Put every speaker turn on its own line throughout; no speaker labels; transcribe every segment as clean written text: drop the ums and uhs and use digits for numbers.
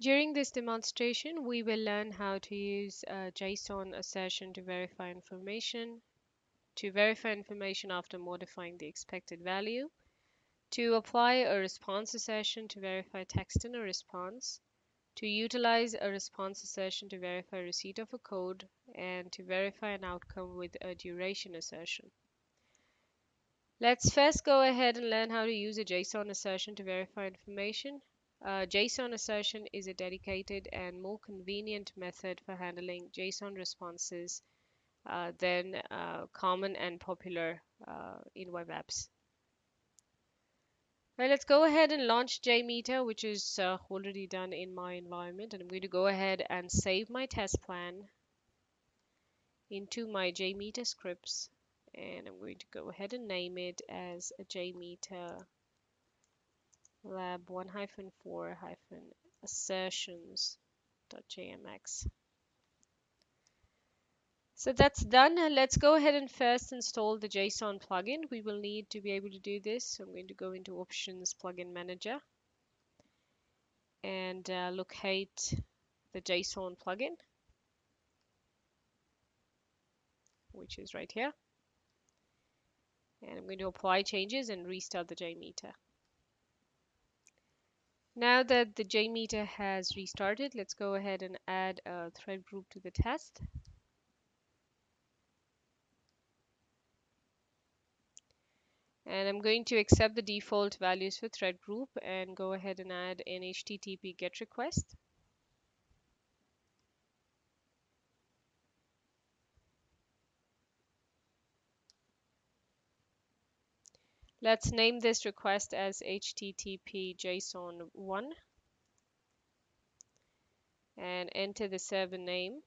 During this demonstration, we will learn how to use JSON assertion to verify information after modifying the expected value, to apply a response assertion to verify text in a response, to utilize a response assertion to verify receipt of a code, and to verify an outcome with a duration assertion. Let's first go ahead and learn how to use a JSON assertion to verify information. JSON assertion is a dedicated and more convenient method for handling JSON responses than common and popular in web apps. Right, let's go ahead and launch JMeter, which is already done in my environment. And I'm going to go ahead and save my test plan into my JMeter scripts. And I'm going to go ahead and name it as a JMeter lab 1-4-assertions.jmx. So that's done. Let's go ahead and first install the JSON plugin. We will need to be able to do this. So I'm going to go into Options, Plugin Manager, and locate the JSON plugin, which is right here. And I'm going to apply changes and restart the JMeter. Now that the JMeter has restarted, let's go ahead and add a thread group to the test. And I'm going to accept the default values for thread group and go ahead and add an HTTP GET request. Let's name this request as HTTP JSON 1 and enter the server name.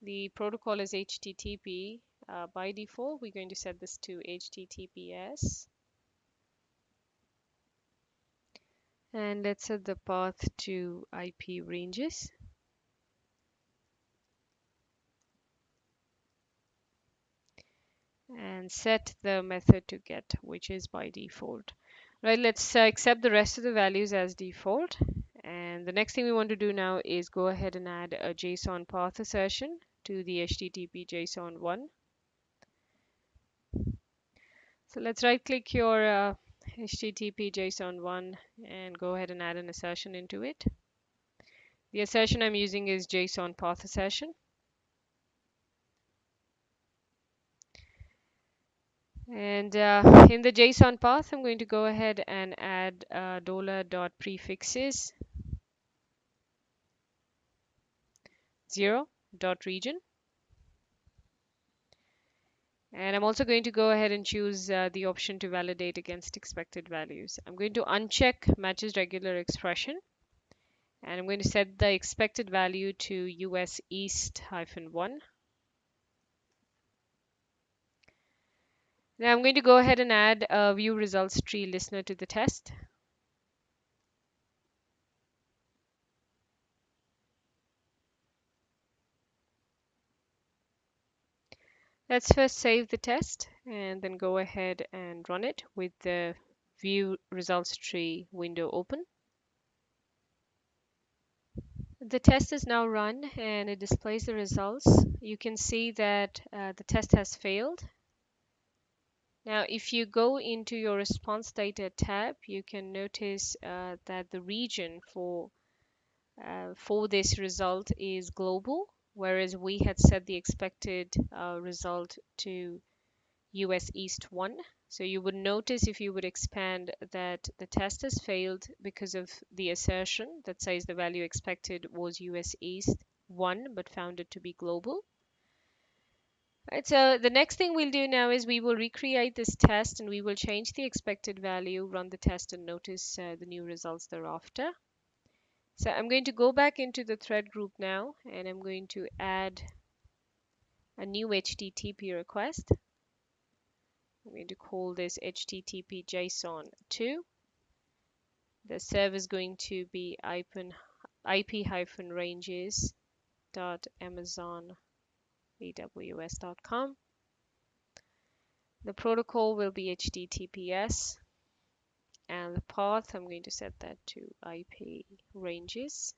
The protocol is HTTP. By default, we're going to set this to HTTPS. And let's set the path to IP ranges. And set the method to get, which is by default. Right, let's accept the rest of the values as default. And the next thing we want to do now is go ahead and add a JSON path assertion to the HTTP JSON 1. So let's right click your HTTP JSON 1 and go ahead and add an assertion into it. The assertion I'm using is JSON path assertion. And in the JSON path, I'm going to go ahead and add $.prefixes 0.region. And I'm also going to go ahead and choose the option to validate against expected values. I'm going to uncheck matches regular expression. And I'm going to set the expected value to US East -1. Now I'm going to go ahead and add a view results tree listener to the test. Let's first save the test and then go ahead and run it with the view results tree window open. The test is now run and it displays the results. You can see that the test has failed. Now, if you go into your response data tab, you can notice that the region for this result is global, whereas we had set the expected result to US East 1. So you would notice if you would expand that the test has failed because of the assertion that says the value expected was US East 1 but found it to be global. Right, so the next thing we'll do now is we will recreate this test and we will change the expected value, run the test, and notice the new results thereafter. So I'm going to go back into the thread group now and I'm going to add a new HTTP request. I'm going to call this HTTP JSON 2. The server is going to be ip-ranges.amazonaws.com. The protocol will be HTTPS, and the path, I'm going to set that to IP ranges.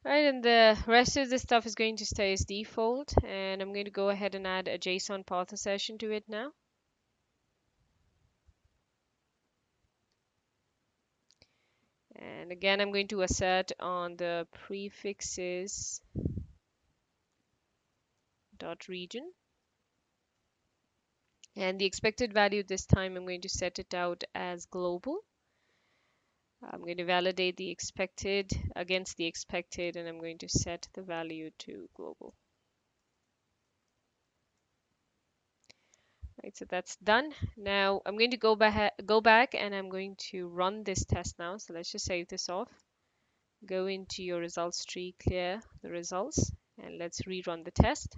Right, and the rest of the stuff is going to stay as default, and I'm going to go ahead and add a JSON path assertion to it now. And again, I'm going to assert on the prefixes dot region. And the expected value this time, I'm going to set it out as global. I'm going to validate the expected against the expected, and I'm going to set the value to global. Right, so that's done. Now I'm going to go back and I'm going to run this test now. So let's just save this off. Go into your results tree, clear the results, and let's rerun the test.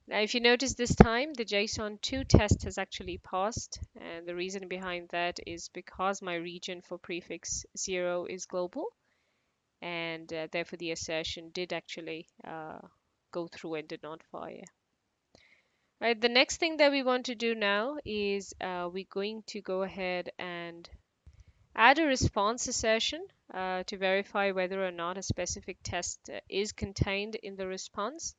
Now, if you notice this time, the JSON2 test has actually passed, and the reason behind that is because my region for prefix 0 is global, and therefore the assertion did actually go through and did not fire. Right, the next thing that we want to do now is we're going to go ahead and add a response assertion to verify whether or not a specific test is contained in the response.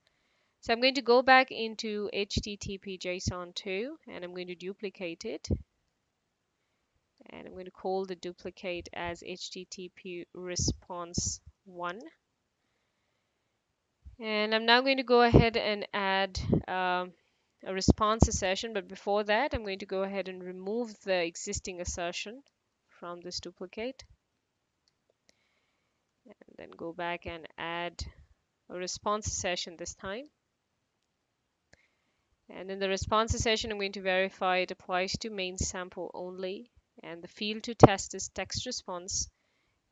So I'm going to go back into HTTP JSON2 and I'm going to duplicate it. And I'm going to call the duplicate as HTTP response 1. And I'm now going to go ahead and add a response assertion. But before that, I'm going to go ahead and remove the existing assertion from this duplicate. And then go back and add a response assertion this time. And in the response assertion, I'm going to verify it applies to main sample only. And the field to test is text response.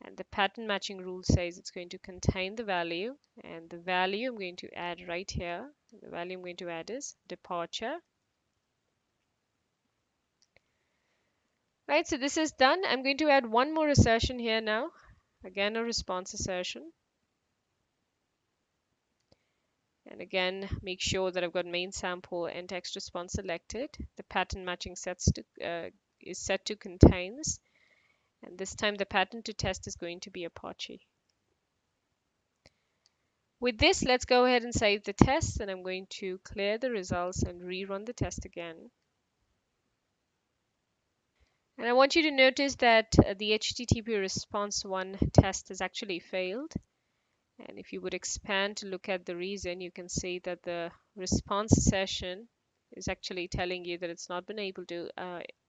And the pattern matching rule says it's going to contain the value. And the value I'm going to add right here. The value I'm going to add is departure. Right, so this is done. I'm going to add one more assertion here now. Again, a response assertion. And again, make sure that I've got main sample and text response selected. The pattern matching is set to contains. And this time the pattern to test is going to be Apache. With this, let's go ahead and save the test. And I'm going to clear the results and rerun the test again. And I want you to notice that the HTTP response 1 test has actually failed. And if you would expand to look at the reason, you can see that the response assertion is actually telling you that it's not been able to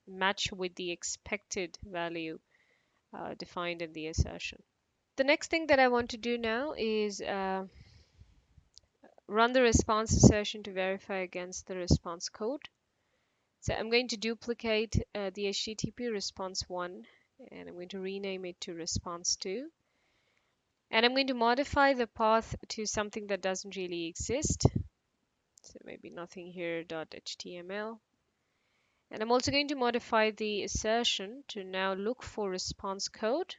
match with the expected value defined in the assertion. The next thing that I want to do now is run the response assertion to verify against the response code. So I'm going to duplicate the HTTP response 1 and I'm going to rename it to response 2. And I'm going to modify the path to something that doesn't really exist. So maybe nothing here .html. And I'm also going to modify the assertion to now look for response code.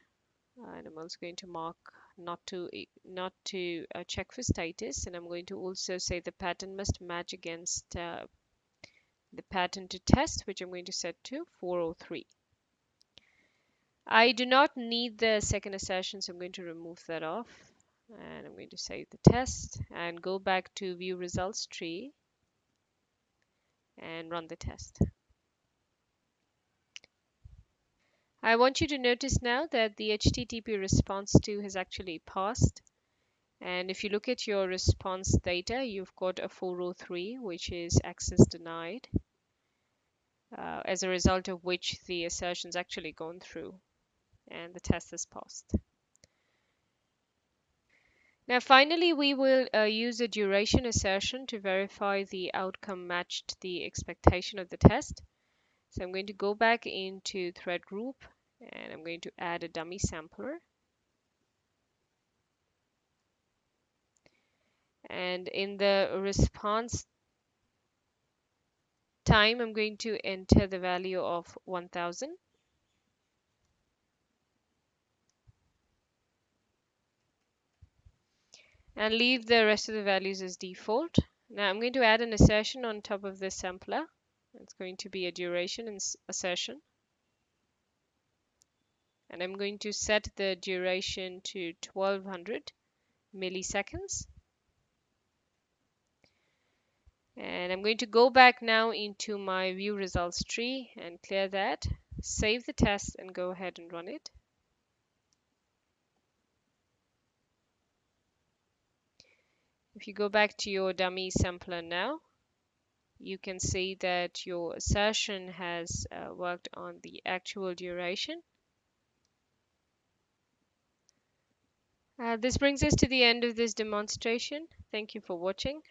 And I'm also going to mark not to check for status. And I'm going to also say the pattern must match against the pattern to test, which I'm going to set to 403. I do not need the second assertion, so I'm going to remove that off. And I'm going to save the test and go back to view results tree and run the test. I want you to notice now that the HTTP response 2 has actually passed. And if you look at your response data, you've got a 403, which is access denied, as a result of which the assertion's actually gone through and the test has passed. Now, finally, we will use a duration assertion to verify the outcome matched the expectation of the test. So I'm going to go back into thread group and I'm going to add a dummy sampler. And in the response time, I'm going to enter the value of 1000. and leave the rest of the values as default. Now I'm going to add an assertion on top of this sampler. It's going to be a duration assertion. And I'm going to set the duration to 1200 milliseconds. And I'm going to go back now into my view results tree and clear that, save the test and go ahead and run it. If you go back to your dummy sampler now, you can see that your assertion has worked on the actual duration. This brings us to the end of this demonstration. Thank you for watching.